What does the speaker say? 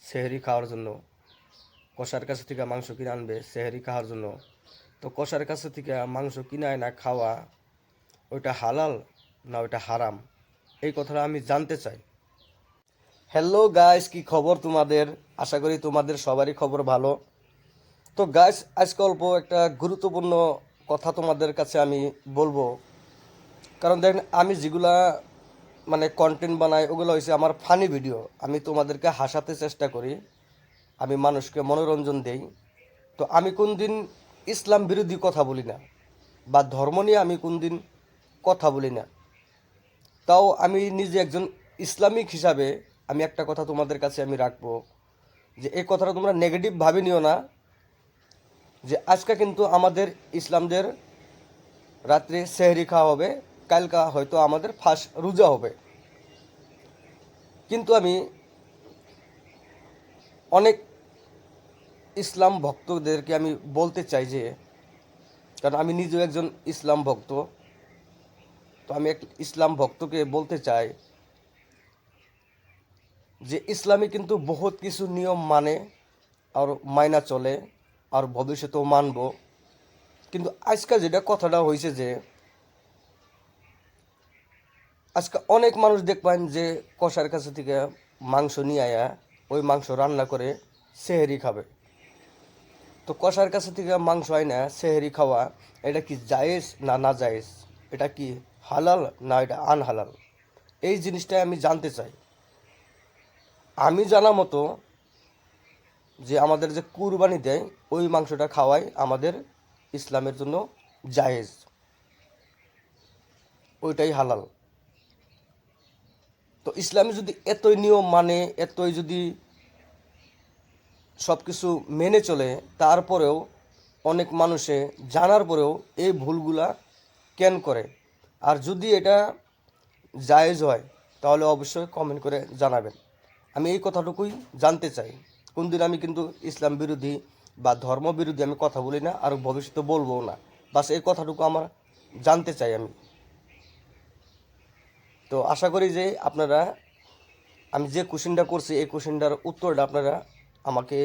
সেহরি খাওয়ার জন্য, কষার কাছ থেকে মাংস কিনে আনবে সেহরি খাওয়ার জন্য। তো কষার কাছ থেকে মাংস কিনে আয় না খাওয়া, ওইটা হালাল না ওইটা হারাম, এই কথাটা আমি জানতে চাই। হ্যালো গাইস, কি খবর তোমাদের? আশা করি তোমাদের সবারই খবর ভালো। তো গাইস, আজকে অল্প একটা গুরুত্বপূর্ণ কথা তোমাদের কাছে আমি বলবো। কারণ দেখেন, আমি যেগুলা কন্টেন্ট বানাই ওগুলো হয়েছে আমার ফানি ভিডিও। আমি তোমাদেরকে হাসাতে চেষ্টা করি, আমি মানুষকে মনোরঞ্জন দেই। তো আমি কোন দিন ইসলাম বিরোধী কথা বলি না, বা ধর্ম নিয়ে আমি কোন দিন কথা বলি না। তাও আমি নিজে একজন ইসলামিক হিসাবে আমি একটা কথা তোমাদের কাছে আমি রাখবো, যে এই কথাটা তোমরা নেগেটিভ ভাবে নিও না। যে আজকে কিন্তু আমাদের ইসলামদের রাত্রে সেহরি খাওয়া হবে, কালকা হয়তো আমাদের ফার্স্ট রোজা হবে। কিন্তু আমি অনেক ইসলাম ভক্তদেরকে আমি বলতে চাই যে, কারণ আমি নিজেও একজন ইসলাম ভক্ত, তো আমি এক ইসলাম ভক্তকে বলতে চাই যে ইসলামে কিন্তু বহুত কিছু নিয়ম মানে আর মাইনা চলে, আর ভবিষ্যতেও মানব। কিন্তু আজকাল যেটা কথাটা হয়েছে যে আজকে অনেক মানুষ দেখবেন যে কষার কাছে থেকে মাংস নিয়ে আয়া ওই মাংস রান্না করে সেহেরি খাবে। তো কষার কাছে থেকে মাংস আয় না সেহেরি খাওয়া, এটা কি জায়েজ না না জায়েজ? এটা কি হালাল না এটা আনহালাল? এই জিনিসটাই আমি জানতে চাই। আমি জানা মতো যে আমাদের যে কুরবানি দেয় ওই মাংসটা খাওয়াই আমাদের ইসলামের জন্য জায়েজ, ওইটাই হালাল। তো ইসলামে যদি এতই নিয়ম মানে, এতই যদি সব কিছু মেনে চলে, তারপরেও অনেক মানুষে জানার পরেও এই ভুলগুলা কেন করে? আর যদি এটা জায়েজ হয় তাহলে অবশ্যই কমেন্ট করে জানাবেন। আমি এই কথাটুকুই জানতে চাই। কোনদিন আমি কিন্তু ইসলাম বিরোধী বা ধর্ম বিরোধী আমি কথা বলি না, আর ভবিষ্যতে বলবো না। বাস এই কথাটুকু আমার জানতে চাই আমি। তো আশা করি যে আপনারা, আমি যে কোশ্চেনটা করছি এই কোশ্চেনটার উত্তরটা আপনারা আমাকে